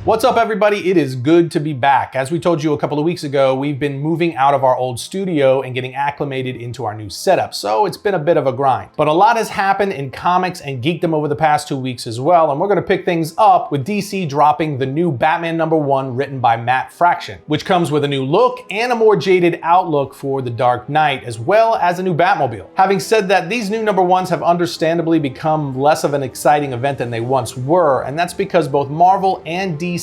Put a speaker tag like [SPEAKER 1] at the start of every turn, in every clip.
[SPEAKER 1] What's up, everybody? It is good to be back. As we told you a couple of weeks ago, we've been moving out of our old studio and getting acclimated into our new setup, so it's been a bit of a grind. But a lot has happened in comics and geekdom over the past 2 weeks as well, and we're going to pick things up with DC dropping the new Batman #1 written by Matt Fraction, which comes with a new look and a more jaded outlook for the Dark Knight, as well as a new Batmobile. Having said that, these new #1s have understandably become less of an exciting event than they once were, and that's because both Marvel and DC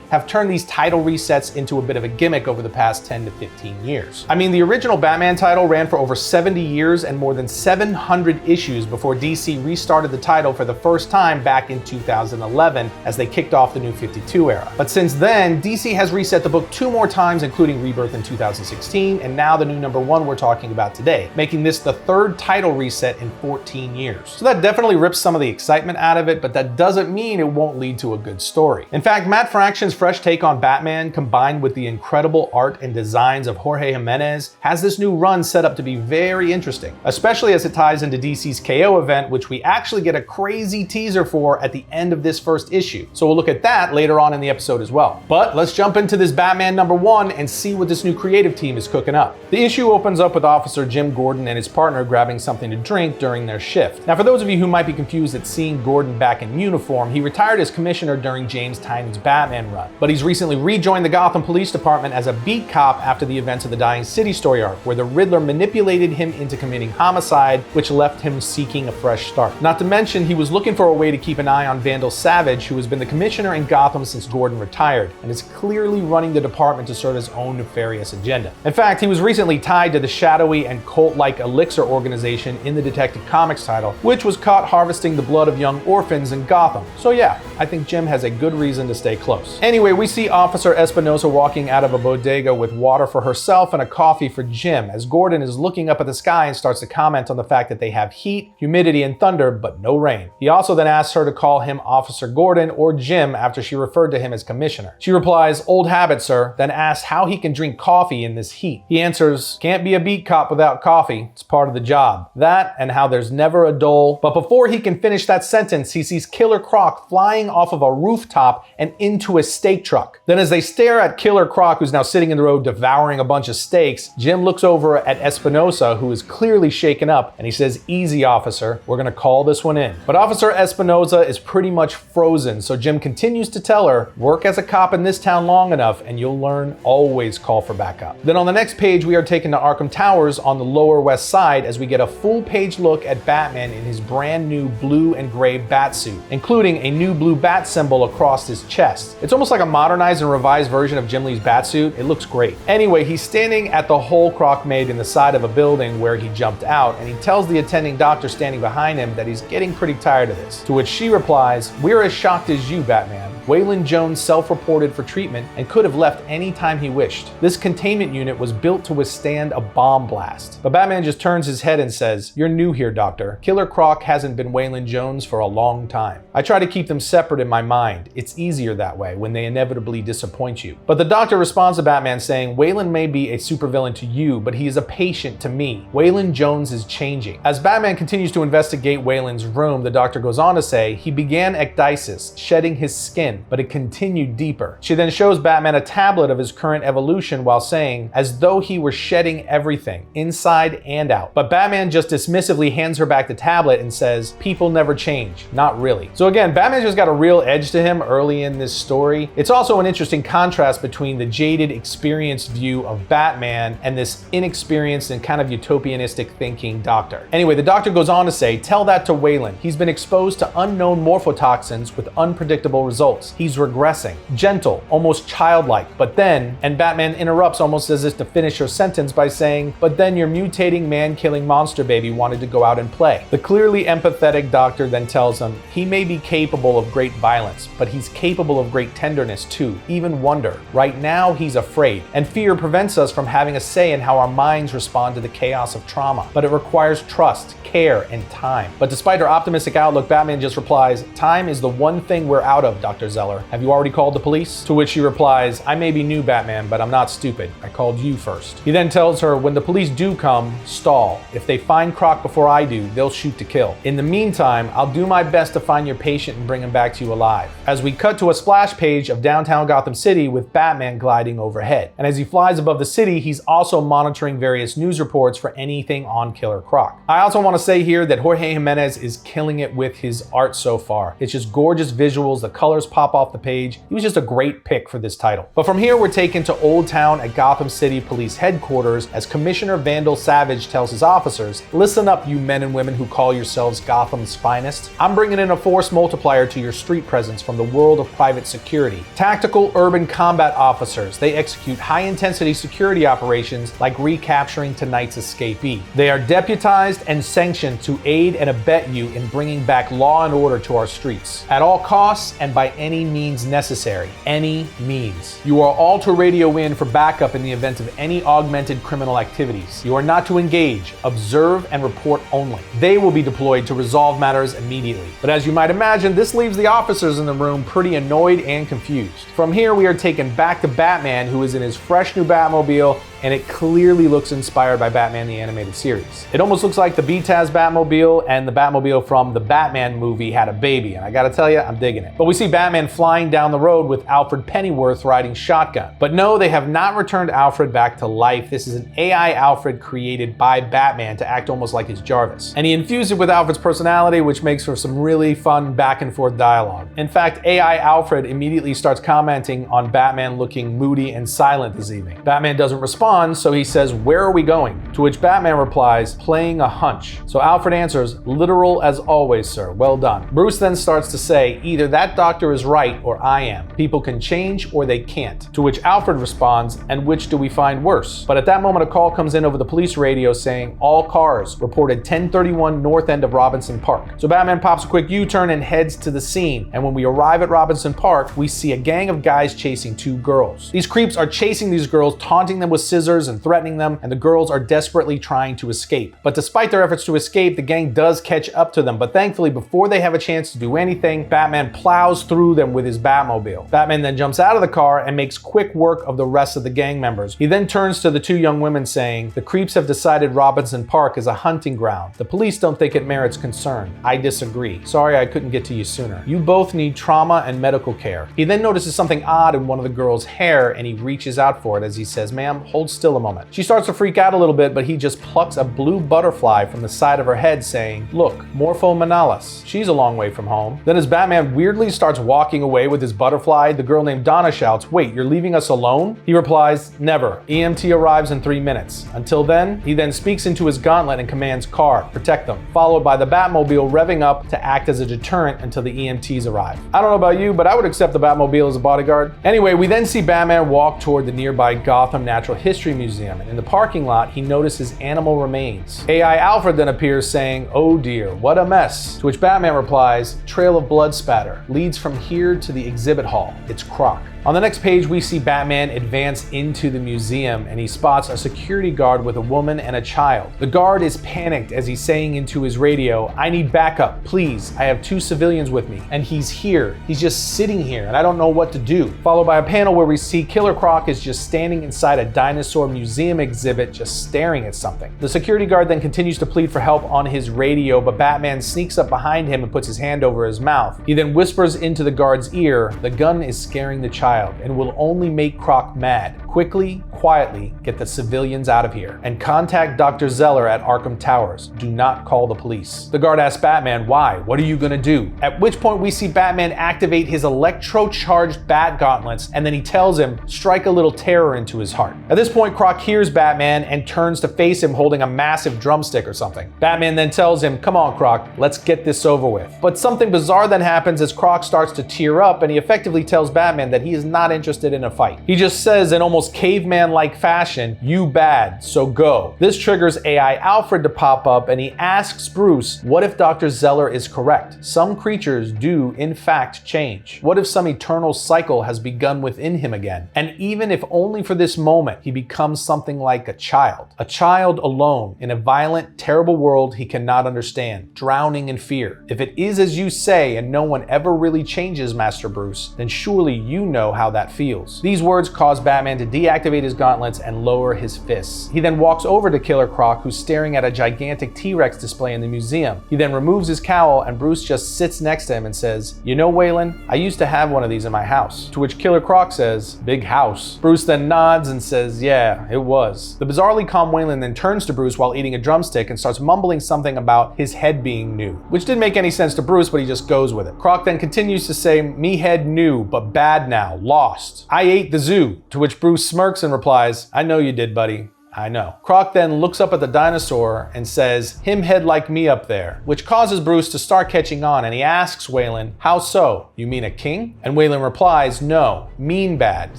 [SPEAKER 1] have turned these title resets into a bit of a gimmick over the past 10 to 15 years. I mean, the original Batman title ran for over 70 years and more than 700 issues before DC restarted the title for the first time back in 2011 as they kicked off the New 52 era. But since then, DC has reset the book 2 more times, including Rebirth in 2016 and now the new #1 we're talking about today, making this the 3rd title reset in 14 years. So that definitely rips some of the excitement out of it, but that doesn't mean it won't lead to a good story. In fact, Matt Fraction's fresh take on Batman, combined with the incredible art and designs of Jorge Jimenez, has this new run set up to be very interesting, especially as it ties into DC's KO event, which we actually get a crazy teaser for at the end of this first issue. So we'll look at that later on in the episode as well. But let's jump into this Batman #1 and see what this new creative team is cooking up. The issue opens up with Officer Jim Gordon and his partner grabbing something to drink during their shift. Now, for those of you who might be confused at seeing Gordon back in uniform, he retired as commissioner during James Tynion's Batman run, but he's recently rejoined the Gotham Police Department as a beat cop after the events of the Dying City story arc, where the Riddler manipulated him into committing homicide, which left him seeking a fresh start. Not to mention, he was looking for a way to keep an eye on Vandal Savage, who has been the commissioner in Gotham since Gordon retired, and is clearly running the department to serve his own nefarious agenda. In fact, he was recently tied to the shadowy and cult-like Elixir organization in the Detective Comics title, which was caught harvesting the blood of young orphans in Gotham. So yeah, I think Jim has a good reason to stay close. Anyway, we see Officer Espinosa walking out of a bodega with water for herself and a coffee for Jim, as Gordon is looking up at the sky and starts to comment on the fact that they have heat, humidity, and thunder, but no rain. He also then asks her to call him Officer Gordon or Jim after she referred to him as Commissioner. She replies, "Old habit, sir," then asks how he can drink coffee in this heat. He answers, "Can't be a beat cop without coffee. It's part of the job." That and how there's never a dull. But before he can finish that sentence, he sees Killer Croc flying off of a rooftop and into a steak truck. Then as they stare at Killer Croc, who's now sitting in the road devouring a bunch of steaks, Jim looks over at Espinosa, who is clearly shaken up, and he says, "Easy, officer. We're gonna call this one in." But Officer Espinosa is pretty much frozen, so Jim continues to tell her, "Work as a cop in this town long enough and you'll learn, always call for backup." Then on the next page, we are taken to Arkham Towers on the Lower West Side as we get a full-page look at Batman in his brand new blue and gray Batsuit, including a new blue bat symbol across his chest. It's almost like a modernized and revised version of Jim Lee's Batsuit. It looks great. Anyway, he's standing at the hole Croc made in the side of a building where he jumped out, and he tells the attending doctor standing behind him that he's getting pretty tired of this. To which she replies, "We're as shocked as you, Batman. Waylon Jones self-reported for treatment and could have left any time he wished. This containment unit was built to withstand a bomb blast." But Batman just turns his head and says, "You're new here, Doctor. Killer Croc hasn't been Waylon Jones for a long time. I try to keep them separate in my mind. It's easier that way when they inevitably disappoint you." But the Doctor responds to Batman saying, "Waylon may be a supervillain to you, but he is a patient to me. Waylon Jones is changing." As Batman continues to investigate Waylon's room, the Doctor goes on to say, "He began ecdysis, shedding his skin, but it continued deeper." She then shows Batman a tablet of his current evolution while saying, "As though he were shedding everything, inside and out." But Batman just dismissively hands her back the tablet and says, "People never change. Not really." So again, Batman just got a real edge to him early in this story. It's also an interesting contrast between the jaded, experienced view of Batman and this inexperienced and kind of utopianistic thinking Doctor. Anyway, the Doctor goes on to say, "Tell that to Waylon. He's been exposed to unknown morphotoxins with unpredictable results. He's regressing. Gentle, almost childlike. But then," and Batman interrupts almost as if to finish her sentence by saying, "But then your mutating man-killing monster baby wanted to go out and play." The clearly empathetic Doctor then tells him, "He may be capable of great violence, but he's capable of great tenderness too, even wonder. Right now, he's afraid, and fear prevents us from having a say in how our minds respond to the chaos of trauma. But it requires trust, care, and time." But despite her optimistic outlook, Batman just replies, "Time is the one thing we're out of, Dr. Zeller. Have you already called the police? To which she replies, I may be new, Batman, but I'm not stupid. I called you first. He then tells her, when the police do come, stall. If they find Croc before I do, they'll shoot to kill. In the meantime, I'll do my best to find your patient and bring him back to you alive. As we cut to a splash page of downtown Gotham City with Batman gliding overhead. And as he flies above the city, he's also monitoring various news reports for anything on Killer Croc. I also want to say here that Jorge Jimenez is killing it with his art so far. It's just gorgeous visuals, the colors pop off the page. He was just a great pick for this title. But from here, we're taken to Old Town at Gotham City Police Headquarters as Commissioner Vandal Savage tells his officers, listen up, you men and women who call yourselves Gotham's finest. I'm bringing in a force multiplier to your street presence from the world of private security. Tactical urban combat officers. They execute high-intensity security operations like recapturing tonight's escapee. They are deputized and sanctioned to aid and abet you in bringing back law and order to our streets. At all costs and by any means necessary. Any means. You are all to radio in for backup in the event of any augmented criminal activities. You are not to engage, observe, and report only. They will be deployed to resolve matters immediately. But as you might imagine, this leaves the officers in the room pretty annoyed and confused. From here, we are taken back to Batman, who is in his fresh new Batmobile, and it clearly looks inspired by Batman the Animated Series. It almost looks like the BTAS Batmobile and the Batmobile from the Batman movie had a baby, and I gotta tell you, I'm digging it. But we see Batman flying down the road with Alfred Pennyworth riding shotgun. But no, they have not returned Alfred back to life. This is an AI Alfred created by Batman to act almost like his Jarvis. And he infused it with Alfred's personality, which makes for some really fun back and forth dialogue. In fact, AI Alfred immediately starts commenting on Batman looking moody and silent this evening. Batman doesn't respond, so he says, where are we going? To which Batman replies, playing a hunch. So Alfred answers, literal as always, sir. Well done. Bruce then starts to say, either that doctor is right or I am. People can change or they can't. To which Alfred responds, and which do we find worse? But at that moment, a call comes in over the police radio saying, all cars reported 1031 north end of Robinson Park. So Batman pops a quick U-turn and heads to the scene. And when we arrive at Robinson Park, we see a gang of guys chasing two girls. These creeps are chasing these girls, taunting them with scissors and threatening them, and the girls are desperately trying to escape. But despite their efforts to escape, the gang does catch up to them, but thankfully, before they have a chance to do anything, Batman plows through them with his Batmobile. Batman then jumps out of the car and makes quick work of the rest of the gang members. He then turns to the two young women saying, the creeps have decided Robinson Park is a hunting ground. The police don't think it merits concern. I disagree. Sorry I couldn't get to you sooner. You both need trauma and medical care. He then notices something odd in one of the girls' hair and he reaches out for it as he says, ma'am, hold still a moment. She starts to freak out a little bit, but he just plucks a blue butterfly from the side of her head saying, look, Morpho Manalis. She's a long way from home. Then as Batman weirdly starts walking away with his butterfly, the girl named Donna shouts, wait, you're leaving us alone? He replies, never. EMT arrives in 3 minutes. Until then, he then speaks into his gauntlet and commands car, protect them, followed by the Batmobile revving up to act as a deterrent until the EMTs arrive. I don't know about you, but I would accept the Batmobile as a bodyguard. Anyway, we then see Batman walk toward the nearby Gotham Natural History Museum, and in the parking lot, he notices animal remains. AI Alfred then appears saying, oh dear, what a mess. To which Batman replies, trail of blood spatter leads from here to the exhibit hall. It's Croc. On the next page, we see Batman advance into the museum and he spots a security guard with a woman and a child. The guard is panicked as he's saying into his radio, I need backup, please. I have 2 civilians with me. And he's here. He's just sitting here and I don't know what to do. Followed by a panel where we see Killer Croc is just standing inside a dinosaur museum exhibit just staring at something. The security guard then continues to plead for help on his radio, but Batman sneaks up behind him and puts his hand over his mouth. He then whispers into the guard's ear, the gun is scaring the child and will only make Croc mad. Quickly, quietly, get the civilians out of here and contact Dr. Zeller at Arkham Towers. Do not call the police. The guard asks Batman, why? What are you gonna do? At which point we see Batman activate his electro-charged bat gauntlets and then he tells him, strike a little terror into his heart. At this point, Croc hears Batman and turns to face him holding a massive drumstick or something. Batman then tells him, come on Croc, let's get this over with. But something bizarre then happens as Croc starts to tear up and he effectively tells Batman that he is is not interested in a fight. He just says in almost caveman-like fashion, "You bad, so go." This triggers AI Alfred to pop up, and he asks Bruce, what if Dr. Zeller is correct? Some creatures do in fact change. What if some eternal cycle has begun within him again? And even if only for this moment, he becomes something like a child alone in a violent, terrible world he cannot understand, drowning in fear. If it is as you say and no one ever really changes, Master Bruce, then surely you know how that feels. These words cause Batman to deactivate his gauntlets and lower his fists. He then walks over to Killer Croc, who's staring at a gigantic T-Rex display in the museum. He then removes his cowl, and Bruce just sits next to him and says, "You know, Waylon, I used to have one of these in my house." To which Killer Croc says, "Big house." Bruce then nods and says, "Yeah, it was." The bizarrely calm Waylon then turns to Bruce while eating a drumstick and starts mumbling something about his head being new, which didn't make any sense to Bruce, but he just goes with it. Croc then continues to say, "Me head new, but bad now, lost. I ate the zoo." To which Bruce smirks and replies, "I know you did, buddy. I know." Croc then looks up at the dinosaur and says, "Him head like me up there," which causes Bruce to start catching on, and he asks Waylon, "How so? You mean a king?" And Waylon replies, "No, mean bad,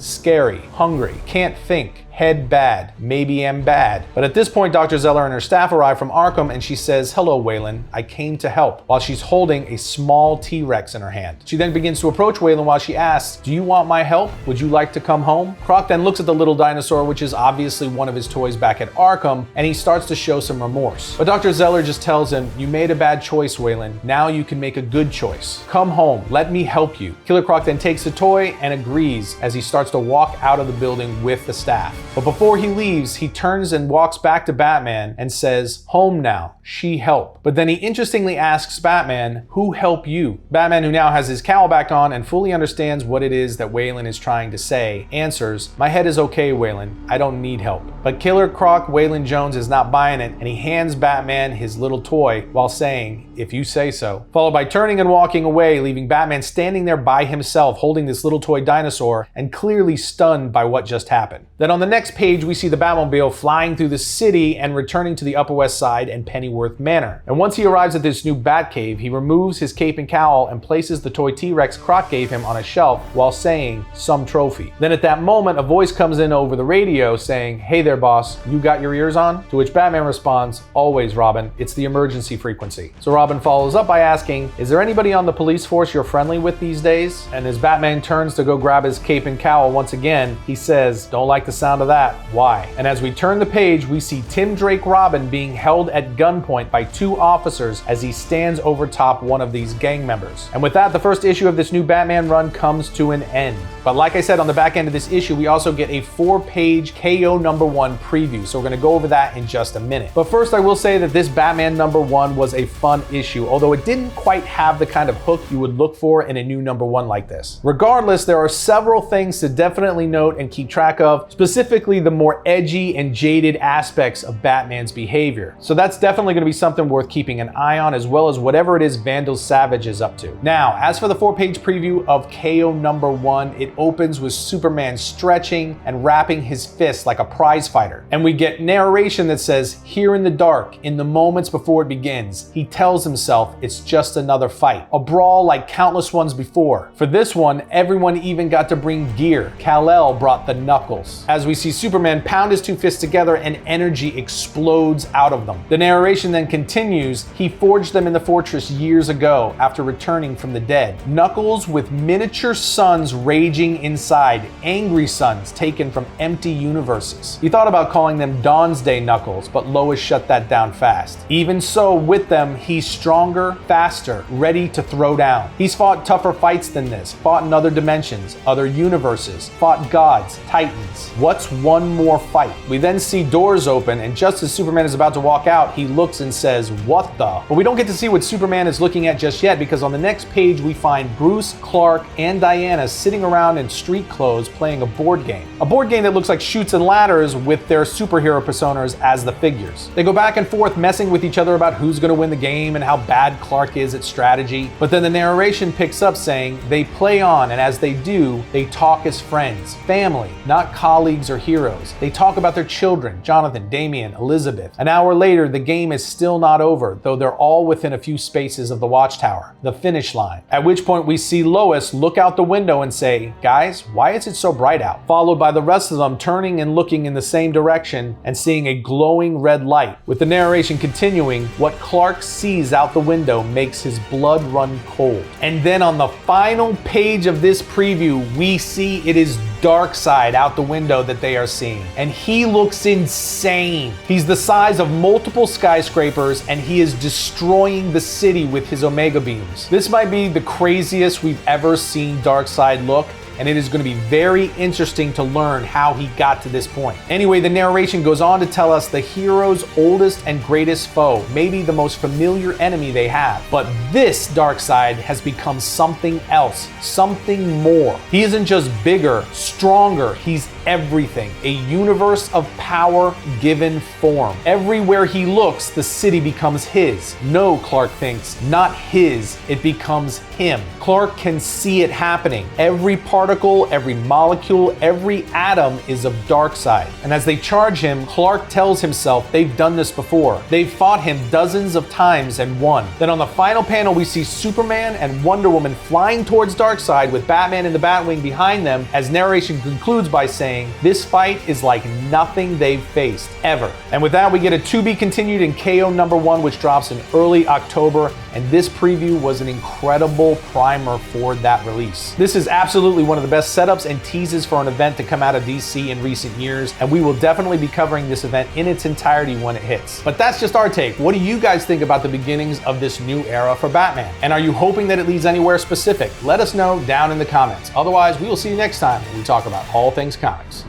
[SPEAKER 1] scary, hungry, can't think. Head bad, maybe am bad." But at this point, Dr. Zeller and her staff arrive from Arkham, and she says, "Hello, Waylon, I came to help," while she's holding a small T-Rex in her hand. She then begins to approach Waylon while she asks, "Do you want my help? Would you like to come home?" Croc then looks at the little dinosaur, which is obviously one of his toys back at Arkham, and he starts to show some remorse. But Dr. Zeller just tells him, "You made a bad choice, Waylon. Now you can make a good choice. Come home, let me help you." Killer Croc then takes the toy and agrees as he starts to walk out of the building with the staff. But before he leaves, he turns and walks back to Batman and says, "Home now, she help." But then he interestingly asks Batman, "Who help you?" Batman, who now has his cowl back on and fully understands what it is that Waylon is trying to say, answers, "My head is okay, Waylon. I don't need help." But Killer Croc Waylon Jones is not buying it, and he hands Batman his little toy while saying, "If you say so," followed by turning and walking away, leaving Batman standing there by himself holding this little toy dinosaur and clearly stunned by what just happened. Then on the next page, we see the Batmobile flying through the city and returning to the Upper West Side and Pennyworth Manor. And once he arrives at this new Batcave, he removes his cape and cowl and places the toy T-Rex Croc gave him on a shelf while saying, "Some trophy." Then at that moment, a voice comes in over the radio saying, "Hey there, boss, you got your ears on?" To which Batman responds, "Always, Robin. It's the emergency frequency." So Robin follows up by asking, "Is there anybody on the police force you're friendly with these days?" And as Batman turns to go grab his cape and cowl once again, he says, "Don't like the sound of that. Why?" And as we turn the page, we see Tim Drake Robin being held at gunpoint by two officers as he stands over top one of these gang members. And with that, the first issue of this new Batman run comes to an end. But like I said, on the back end of this issue, we also get a 4-page KO #1 preview, so we're going to go over that in just a minute. But first, I will say that this Batman #1 was a fun issue, although it didn't quite have the kind of hook you would look for in a new #1 like this. Regardless, there are several things to definitely note and keep track of, specifically the more edgy and jaded aspects of Batman's behavior. So that's definitely going to be something worth keeping an eye on, as well as whatever it is Vandal Savage is up to. Now, as for the 4-page preview of KO #1, it opens with Superman stretching and wrapping his fist like a prize fighter. And we get narration that says, "Here in the dark, in the moments before it begins, he tells himself it's just another fight. A brawl like countless ones before. For this one, everyone even got to bring gear. Kal-El brought the knuckles." As we see Superman pound his two fists together and energy explodes out of them. The narration then continues, "He forged them in the fortress years ago after returning from the dead. Knuckles with miniature suns raging inside, angry suns taken from empty universes. He thought about calling them Dawn's Day Knuckles, but Lois shut that down fast. Even so, with them, he's stronger, faster, ready to throw down. He's fought tougher fights than this, fought in other dimensions, other universes, fought gods, titans. What's one more fight?" We then see doors open, and just as Superman is about to walk out, he looks and says, "What the?" But we don't get to see what Superman is looking at just yet, because on the next page we find Bruce, Clark, and Diana sitting around in street clothes playing a board game. A board game that looks like Chutes and Ladders with their superhero personas as the figures. They go back and forth messing with each other about who's going to win the game and how bad Clark is at strategy. But then the narration picks up saying they play on, and as they do, they talk as friends, family, not colleagues or heroes. They talk about their children, Jonathan, Damian, Elizabeth. An hour later, the game is still not over, though they're all within a few spaces of the watchtower, the finish line. At which point we see Lois look out the window and say, "Guys, why is it so bright out?" Followed by the rest of them turning and looking in the same direction and seeing a glowing red light. With the narration continuing, what Clark sees out the window makes his blood run cold. And then on the final page of this preview, we see it is Darkseid out the window that they are seeing. And he looks insane. He's the size of multiple skyscrapers and he is destroying the city with his Omega beams. This might be the craziest we've ever seen Darkseid look, and it is going to be very interesting to learn how he got to this point. Anyway, the narration goes on to tell us the hero's oldest and greatest foe, maybe the most familiar enemy they have. But this Darkseid has become something else, something more. He isn't just bigger, stronger, he's everything. A universe of power given form. Everywhere he looks, the city becomes his. No, Clark thinks, not his, it becomes him. Clark can see it happening. Every particle, every molecule, every atom is of Darkseid. And as they charge him, Clark tells himself they've done this before. They've fought him dozens of times and won. Then on the final panel, we see Superman and Wonder Woman flying towards Darkseid with Batman in the Batwing behind them, as narration concludes by saying, "This fight is like nothing they've faced, ever." And with that, we get a to be continued in KO #1, which drops in early October, and this preview was an incredible primer for that release. This is absolutely one of the best setups and teases for an event to come out of DC in recent years, and we will definitely be covering this event in its entirety when it hits. But that's just our take. What do you guys think about the beginnings of this new era for Batman? And are you hoping that it leads anywhere specific? Let us know down in the comments. Otherwise, we will see you next time when we talk about all things comics.